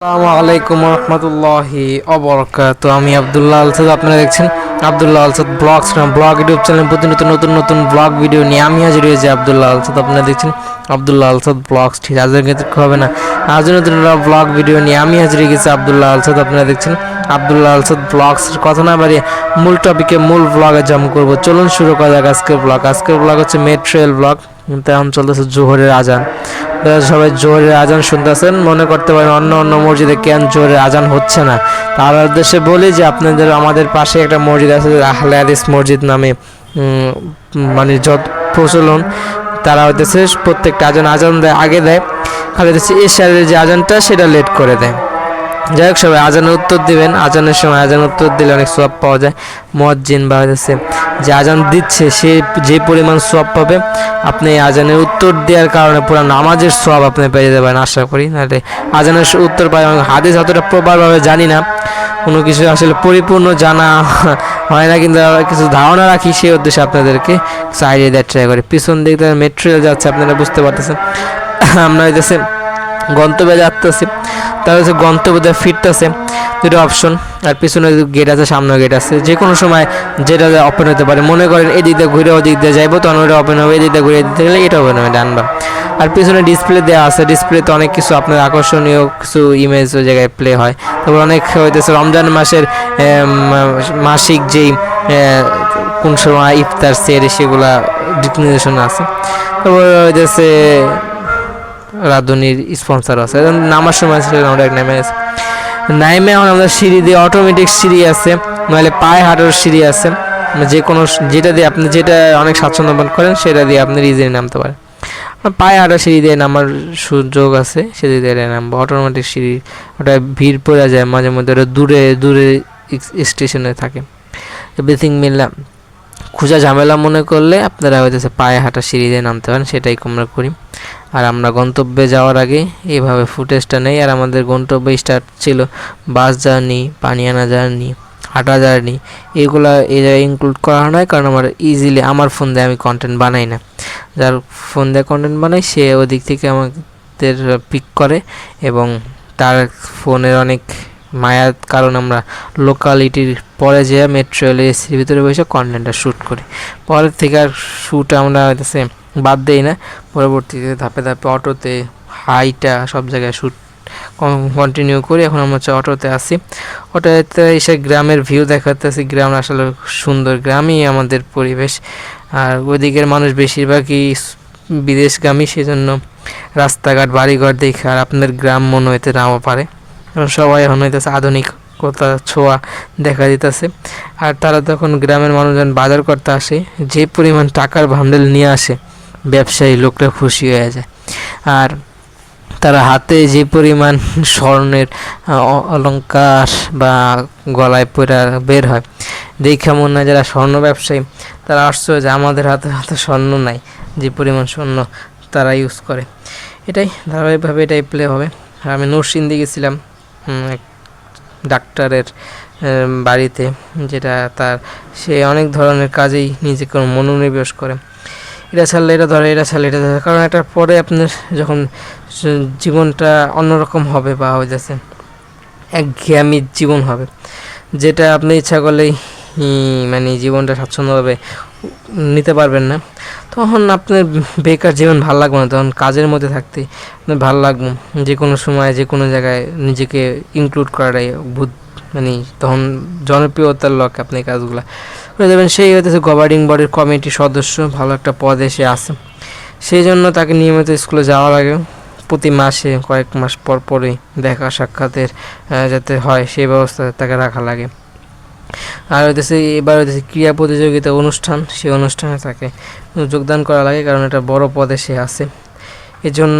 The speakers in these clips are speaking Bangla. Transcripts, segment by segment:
আসসালামু আলাইকুম রহমতুল্লাহি অবরকাত। আমি আব্দুল্লাহ আলসাদ, আপনারা দেখছেন Abdullah Alsad blogs blog YouTube channel. প্রতিনিয়ত নতুন নতুন ব্লগ ভিডিও নিয়ে আমি হাজির হয়েছি আব্দুল্লাহ আলসাদ। আপনারা দেখছেন আব্দুল্লাহ আলসাদ ব্লগস। ঠিক আজকে কিন্তু হবে না, আজ নতুন ব্লগ ভিডিও নিয়ে আমি হাজির হয়ে গেছি আব্দুল্লাহ আলসাদ। আপনারা দেখছেন আব্দুল্লাহ আলসাদ ব্লগস। কথা না বাড়িয়ে মূল টপিকে মূল ব্লগে জাম করবো। চলুন শুরু করা যাক আজকের ব্লগ। আজকের ব্লগ হচ্ছে মেট্রো রেল ব্লগ। কিন্তু এখন চলতেছে জোহরের আজান। সবাই জোহরের আজান শুনতেছেন, মনে করতে পারেন অন্য অন্য মসজিদে কেন জোহরের আজান হচ্ছে না। তার উদ্দেশ্যে বলি যে আপনাদের আমাদের পাশে একটা মসজিদ আছে আহলে হাদিস মসজিদ নামে, মানে যত প্রচলন তারা হইতেছে প্রত্যেকটা আজান দেয়, আগে দেয়, খালি হচ্ছে এশারের যে আজানটা সেটা লেট করে দেয়। যাই হোক, সবাই আজানের উত্তর দিবেন। আজানের সময় আজান উত্তর দিলে অনেক সওয়াব পাওয়া যায়। মুয়াজ্জিন বা হচ্ছে যে আজান দিচ্ছে সে যে পরিমাণ সওয়াব পাবে, আপনি আজানের উত্তর দেওয়ার কারণে পুরো নামাজের সওয়াব আপনি পেয়ে যাবেন আশা করি। নাহলে আজানের উত্তর পাই হাদিস অতটা প্রপারভাবে জানি না, কোনো কিছু আসলে পরিপূর্ণ জানা হয় না, কিন্তু কিছু ধারণা রাখি, সেই উদ্দেশ্যে আপনাদেরকে আইডিয়া দেওয়ার ট্রাই করি। পিছন দিক থেকে মেট্রো রেল যাচ্ছে, আপনারা বুঝতে পারতেছেন। আমরা হইতেছে গন্তব্যে যাচ্তেছি, তার হচ্ছে গন্তব্য ফিরতেছে দুটো অপশন, আর পিছনে গেট আছে, সামনে গেট আছে। যে কোনো সময় যেটা ওপেন হতে পারে। মনে করেন এদিক দিয়ে ঘুরে ওদিক দিয়ে যাইবো, তখন ওটা ওপেন হবে। এদিক দিয়ে ঘুরে দিতে গেলে এটা ওপেন হবে, ডানবা। আর পিছনে ডিসপ্লে দেওয়া আছে, ডিসপ্লেতে অনেক কিছু আপনার আকর্ষণীয় কিছু ইমেজ ওই জায়গায় প্লে হয়। তারপর অনেক হইতেছে রমজান মাসের মাসিক যেই কোন সময় ইফতার সেরে সেগুলা দিক নির্দেশনা আছে। তারপর হইতেছে রাধুনির স্পন্সর আছে। নামার সময় অনেক নেমে আছে, নাইমে এখন আমাদের সিঁড়ি দিয়ে অটোমেটিক সিঁড়ি আছে, নাহলে পায়ে হাঁটার সিঁড়ি আছে। যে কোনো যেটা দিয়ে আপনি যেটা অনেক স্বাচ্ছন্দ্য বোধ করেন সেটা দিয়ে আপনি ইজিলি নামতে পারেন। পায়ে হাঁটার সিঁড়ি দিয়ে নামার সুযোগ আছে, সেদিক দিয়ে নামবো। অটোমেটিক সিঁড়ি ওটা ভিড় পড়ে যায় মাঝে মধ্যে, ওটা দূরে দূরে স্টেশনে থাকে। এভরিথিং মিললাম খোঁজা ঝামেলা মনে করলে আপনারা হইতেছে পায়ে হাঁটা সিঁড়ি দিয়ে নামতে পারেন, সেটাই আমরা করি। আর আমরা গন্তব্যে যাওয়ার আগে এইভাবে ফুটেজটা নেই। আর আমাদের গন্তব্যে স্টার্ট ছিল বাস জার্নি, পানি আনা জার্নি, হাঁটা জার্নি, এগুলা এই জায়গায় ইনক্লুড করা নয়, কারণ আমার ইজিলি আমার ফোন দিয়ে আমি কন্টেন্ট বানাই না। যার ফোন দিয়ে কন্টেন্ট বানাই সে ওদিক থেকে আমাদের পিক করে, এবং তার ফোনের অনেক মায়ার কারণ আমরা লোকালিটির পরে যে মেট্রো রেল এসির ভিতরে বসে কন্টেন্টটা শ্যুট করি। পরের থেকে আর শ্যুট আমরা হইতেছে বাদ দেই না, পরবর্তীতে ধাপে ধাপে অটোতে হাইটা সব জায়গায় শ্যুট কন্টিনিউ করি। এখন আমরা হচ্ছে অটোতে আসি, অটোতে এসে গ্রামের ভিউ দেখাতেছি। গ্রাম আসলে সুন্দর, গ্রামই আমাদের পরিবেশ। আর ওইদিকের মানুষ বেশিরভাগই বিদেশগামী, সেজন্য রাস্তাঘাট বাড়িঘর দেখে আর আপনাদের গ্রাম মনে হইতে নাও পারে। সবাই এখন হইতেছে আধুনিকতা ছোঁয়া দেখা দিতেছে। আর তারা তখন গ্রামের মানুষজন বাজার করতে আসে, যে পরিমাণ টাকার ভান্ডেল নিয়ে আসে ব্যবসায়ী লোকটা খুশি হয়ে যায়। আর তারা হাতে যে পরিমাণ স্বর্ণের অলংকার বা গলায় পরা বের হয়, দেখে মনে হয় যারা স্বর্ণ ব্যবসায়ী তারা আসছে যে আমাদের হাতে হাতে স্বর্ণ নাই, যে পরিমাণ স্বর্ণ তারা ইউজ করে। এটাই ধারাবাহিকভাবে এটাই প্লে হবে। আর আমি নরসিংদী গেছিলাম এক ডাক্তারের বাড়িতে, যেটা তার সে অনেক ধরনের কাজেই নিজেকে মনোনিবেশ করে। এটা ছাড়লে এটা ধরে, এটা ছাড়লে এটা ধরে, কারণ এটার পরে আপনার যখন জীবনটা অন্যরকম হবে বা হয়ে যাচ্ছে একঘেয়েমি জীবন হবে, যেটা আপনি ইচ্ছা করলেই মানে জীবনটা স্বাচ্ছন্দ্যভাবে নিতে পারবেন না, তখন আপনার বেকার জীবন ভালো লাগবে না। তখন কাজের মধ্যে থাকতে আপনার ভালো লাগবে, যে কোনো সময় যে কোনো জায়গায় নিজেকে ইনক্লুড করাটাই মানে তখন জনপ্রিয়তার লক্ষ্যে আপনি কাজগুলো করে দেবেন। সেই হইতেছে গভর্নিং বডির কমিটির সদস্য, ভালো একটা পদে সে আছে, সেই জন্য তাকে নিয়মিত স্কুলে যাওয়া লাগে। প্রতি মাসে কয়েক মাস পর পরই দেখা সাক্ষাতের যাতে হয় সেই ব্যবস্থা তাকে রাখা লাগে। আর হইতেছে এবার হইতেছে ক্রীড়া প্রতিযোগিতা অনুষ্ঠান, সেই অনুষ্ঠানে তাকে যোগদান করা লাগে, কারণ এটা বড় পদে সে আছে, এজন্য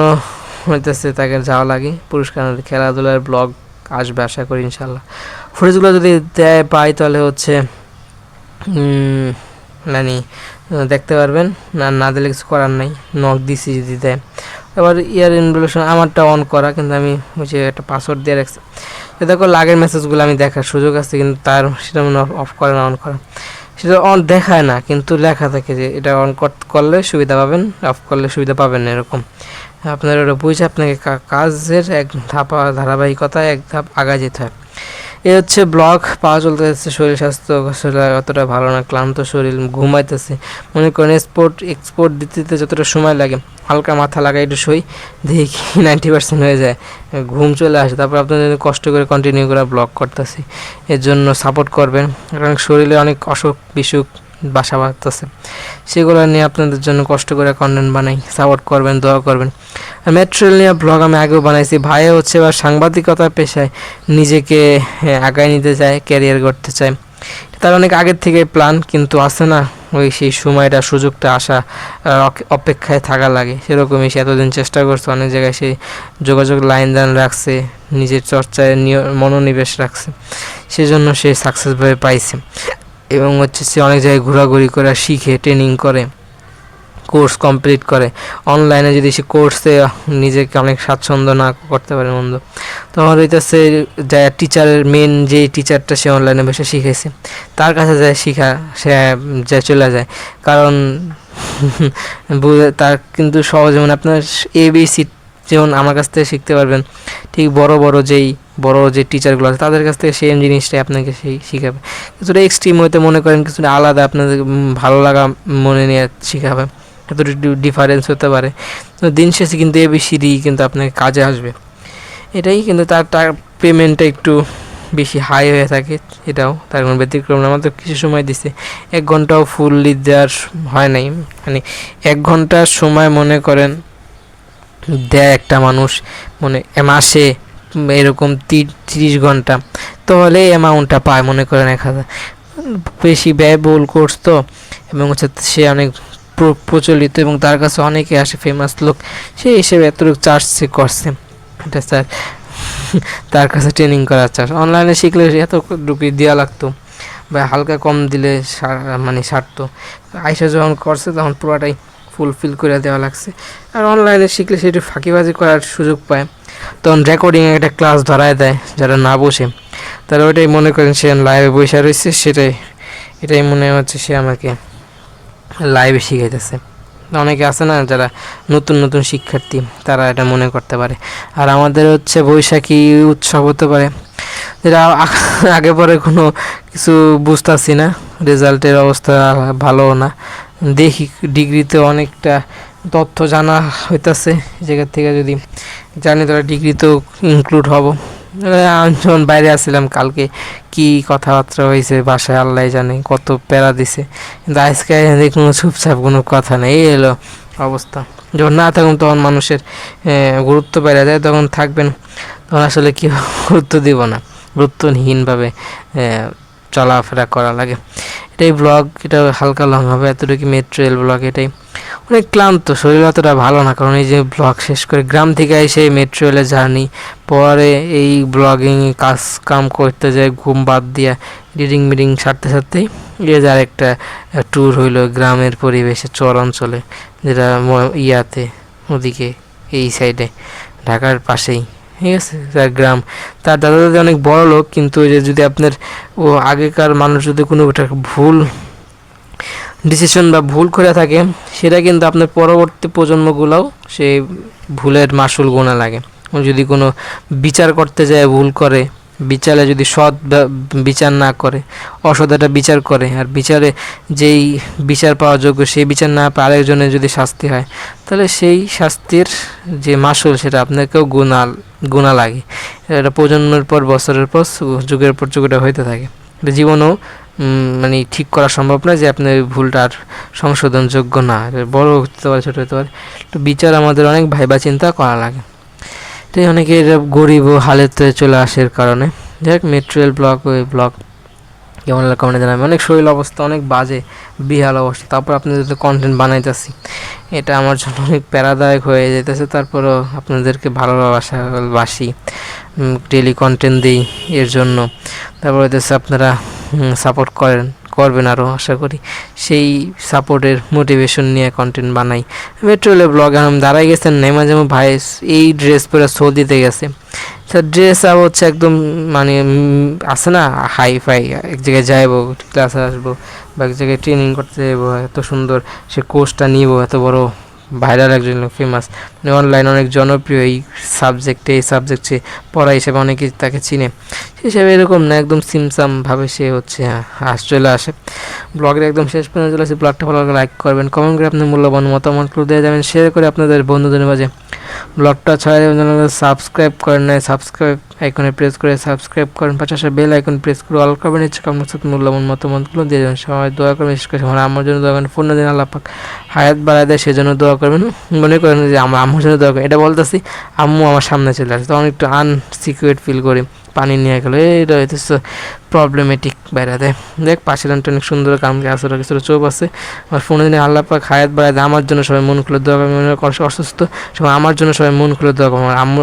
হইতেছে তাকে যাওয়া লাগে। পুরস্কার খেলাধুলার ব্লগ আসবে আশা করি ইনশাল্লাহ। ফুটেজগুলো যদি দেয় পাই তাহলে হচ্ছে মানে দেখতে পারবেন, না দিলে কিছু করার নাই। নক দিছি যদি দেয়। এবার ইয়ার ইনভলিউশন আমারটা অন করা, কিন্তু আমি ওই যে একটা পাসওয়ার্ড দিয়ে রাখছি। দেখো লাগের মেসেজগুলো আমি দেখার সুযোগ আছে, কিন্তু তার সেটা মনে অফ করে না অন করা, সেটা অন দেখায় না, কিন্তু লেখা থাকে যে এটা অন করলে সুবিধা পাবেন, অফ করলে সুবিধা পাবেন না, এরকম আপনার ওটা বুঝে আপনাকে কাজের এক ধারাবাহিকতা এক ধাপ আগায় যেতে হয়। এ হচ্ছে ব্লগ পাওয়া চলতে যাচ্ছে, শরীর স্বাস্থ্য আসলে অতটা ভালো না, ক্লান্ত শরীর, ঘুমাইতেছে। মনে করেন এক্সপোর্ট দিতে যতটা সময় লাগে, হালকা মাথা লাগাই একটু সই দেখি 90% হয়ে যায়, ঘুম চলে আসে। তারপর আপনাদের কষ্ট করে কন্টিনিউ করে ব্লগ করতেছি, এর জন্য সাপোর্ট করবেন। কারণ শরীরে অনেক অসুখ বিসুখ বাসা বাঁধতেছে, সেগুলো নিয়ে আপনাদের জন্য কষ্ট করে কন্টেন্ট বানাই, সাপোর্ট করবেন, দোয়া করবেন। আর মেট্রোরেল নিয়ে ব্লগ আমি আগেও বানাইছি। ভাইয়া হচ্ছে এবার সাংবাদিকতার পেশায় নিজেকে আগায় নিতে চায়, ক্যারিয়ার করতে চায়। তার অনেক আগের থেকে প্ল্যান, কিন্তু আসে না ওই সেই সময়টা, সুযোগটা আসা অপেক্ষায় থাকা লাগে। সেরকমই সে এতদিন চেষ্টা করছে, অনেক জায়গায় সে যোগাযোগ লাইন দান রাখছে, নিজের চর্চায় মনোনিবেশ রাখছে, সেজন্য সে সাকসেসভাবে পাইছে। এবং হচ্ছে সে অনেক জায়গায় ঘোরাঘুরি করে শিখে, ট্রেনিং করে, কোর্স কমপ্লিট করে। অনলাইনে যদি সে কোর্সে নিজেকে অনেক স্বাচ্ছন্দ্য না করতে পারে মন্দ, তখন হইতেছে যা টিচারের মেন যে টিচারটা সে অনলাইনে বসে শিখেছে তার কাছে যায় শিখা, সে যায় চলে যায়। কারণ তার কিন্তু সহজে মানে আপনার ABC যেমন আমার কাছ থেকে শিখতে পারবেন, ঠিক বড় যে টিচারগুলো আছে তাদের কাছ থেকে সেম জিনিসটাই আপনাকে সেই শিখাবে। কিছুটা এক্সট্রিম হইতে মনে করেন, কিছুটা আলাদা আপনাদের ভালো লাগা মনে নিয়ে শিখাবে, এতটুকু ডিফারেন্স হতে পারে। তো দিন শেষে কিন্তু ABCD কিন্তু আপনাকে কাজে আসবে, এটাই। কিন্তু তার পেমেন্টটা একটু বেশি হাই হয়ে থাকে, এটাও তার কোনো ব্যতিক্রম না। আমাদের কিছু সময় দিছে, 1 ঘন্টাও ফুললি দেওয়ার হয় নাই, মানে 1 ঘন্টার সময় মনে করেন দেয় একটা মানুষ, মানে মাসে এরকম 30 ঘন্টা, তাহলে অ্যামাউন্টটা পায় মনে করেন 1000। বেশি ব্যয়বহুল কোর্স তো, এবং হচ্ছে সে অনেক প্রচলিত এবং তার কাছে অনেকে আসে, ফেমাস লোক, সেই হিসেবে এতটুকু চার্জ সে করছে। এটা স্যার তার কাছে ট্রেনিং করার চার্জ। অনলাইনে শিখলে এতটুকু দেওয়া লাগতো, বা হালকা কম দিলে মানে সারতো। আইসা যখন করছে তখন পুরোটাই ফুলফিল করে দেওয়া লাগছে। আর অনলাইনে শিখলে সেটি ফাঁকিবাজি করার সুযোগ পায়, তখন রেকর্ডিংয়ে একটা ক্লাস ধরায় দেয়, যারা না বসে তারা ওইটাই মনে করেন সে লাইভে বসে রয়েছে, এটাই মনে হচ্ছে সে আমাকে লাইভে শিখাইতেছে। অনেকে আছে না যারা নতুন শিক্ষার্থী, তারা এটা মনে করতে পারে। আর আমাদের হচ্ছে বৈশাখী উৎসব হতে পারে, যেটা আগে পরে কোনো কিছু বুঝতেছি না, রেজাল্টের অবস্থা ভালো না। দেখি ডিগ্রিতে অনেকটা তথ্য জানা হইতাছে, জায়গা থেকে যদি জানি তাহলে ডিগ্রিতেও ইনক্লুড হব। আমি যখন বাইরে আসছিলাম কালকে, কি কথাবার্তা হয়েছে বাসায় আল্লাহ জানে, কত প্যারা দিছে। কিন্তু আজকে কোনো চুপচাপ কোনো কথা নেই, এই এলো অবস্থা। যখন না থাকুন তখন মানুষের গুরুত্ব বেড়ে যায়, তখন থাকবেন তখন আসলে কি গুরুত্ব দিব না, গুরুত্বহীনভাবে চলাফেরা করা লাগে। এটাই ব্লগ, এটা হালকা লং হবে, এতটুকু মেট্রোরেল ব্লগ। এটাই অনেক ক্লান্ত, শরীর অতটা ভালো না, কারণ এই যে ব্লগ শেষ করে গ্রাম থেকে এসে মেট্রোরেলের জার্নি, পরে এই ব্লগিং কাম করতে যায় ঘুম বাদ দিয়া, এডিটিং মিটিং সারতেই এ যার একটা ট্যুর হইলো গ্রামের পরিবেশে, চর অঞ্চলে, যেটা ইয়াতে ওদিকে এই সাইডে ঢাকার পাশেই, ঠিক আছে, তার গ্রাম। তার দাদা দাদি অনেক বড় লোক, কিন্তু ওই যে যদি আপনার আগেকার মানুষ যদি কোনো ভুল ডিসিশন বা ভুল করে থাকে, সেটা কিন্তু আপনার পরবর্তী প্রজন্মগুলোও সেই ভুলের মাসুল গোনা লাগে। যদি কোনো বিচার করতে যায় ভুল করে, বিচারে যদি সৎ বিচার না করে, অসৎ একটা বিচার করে, আর বিচারে যেই বিচার পাওয়া যোগ্য সেই বিচার না পায় আরেকজনের যদি শাস্তি হয়, তাহলে সেই শাস্তির যে মাসুল সেটা আপনাকেও গুণা লাগে। এটা প্রজন্মের পর বছরের পর যুগের পর যুগ এটা হইতে থাকে। এটা জীবনেও মানে ঠিক করা সম্ভব না যে আপনার ভুলটা আর সংশোধনযোগ্য না, বড় হতে পারে ছোটো হতে পারে। তো বিচার আমাদের অনেক ভাইবা চিন্তা করা লাগে। তাই অনেকে গরিব ও হালেতে চলে আসার কারণে। যাই হোক, মেট্রোরেল ব্লগ, ওই ব্লগ কেমন লাগে কমেন্টে জানাবেন। অনেক শরীর অবস্থা অনেক বাজে, বিহাল অবস্থা, তারপর আপনাদের কন্টেন্ট বানাইতেছি, এটা আমার জন্য অনেক প্যারাদায়ক হয়ে যেতেছে। তারপরও আপনাদেরকে ভালোবাসি, ডেলি কন্টেন্ট দিই এর জন্য। তারপর হইতেছে আপনারা সাপোর্ট করবেন আরও, আশা করি সেই সাপোর্টের মোটিভেশন নিয়ে কন্টেন্ট বানাই। মেট্রোলে ব্লগ আমি দাঁড়াই গেছেন নেমা, যেমন ভাই এই ড্রেস পরে সৌদিতে গেছে, স্যার ড্রেস আপ হচ্ছে একদম মানে আছে না হাই ফাই, এক জায়গায় যাইবো, ক্লাসে আসবো বা এক জায়গায় ট্রেনিং করতে যাবো, এত সুন্দর সে কোর্সটা নিব, এত বড় ভাইরাল একজন লোক, ফেমাস, মানে অনলাইন অনেক জনপ্রিয় এই সাবজেক্টে পড়া হিসেবে অনেকেই তাকে চিনে। হিসেবে এরকম না, একদম সিমসাম ভাবে সে হচ্ছে চলে আসে। ব্লগের একদম শেষ পর্যন্ত চলে আসে। ব্লগটা ভালো লাগলে লাইক করবেন, কমেন্ট করে আপনার মূল্যবান মতামতগুলো দিয়ে যাবেন, শেয়ার করে আপনাদের বন্ধুদের মাঝে ব্লগটা ছড়াই দেবেন। সাবস্ক্রাইব করেন নাই, সাবস্ক্রাইব আইকনে প্রেস করে সাবস্ক্রাইব করেন, পাশাপাশি বেল আইকন প্রেস করে অল করবেন। ইচ্ছে আপনার সাথে মূল্যবান মতামতগুলো দিয়ে যাবেন। সবাই দোয়া করবেন, বিশেষ করে আমার আম্মার জন্য দোয়া করেন, পূর্ণদিন আল্লাহ পাক হায়াত বাড়ায় দেয় সেজন্য দোয়া করবেন। মনে করেন যে আমার আম্মুর জন্য দোয়া করেন, এটা বলতেছি আম্মু আমার সামনে চলে আসে, তখন একটু আনসিকিউর ফিল করি, পানি নিয়ে গেলো, এইটা হইতেছে প্রবলেমেটিক বেড়াতে। দেখ পাশের অনেক সুন্দর কামকে আসলে কিছুটা চোপ আছে। আমার ফোনে দিনে আল্লাহ পাক হায়াত বাড়ায় দেয়। আমার জন্য সবাই মন খুলে দোয়া করবেন, অসুস্থ সবাই আমার জন্য সবাই মন খুলে দোয়া করবেন। আম্মু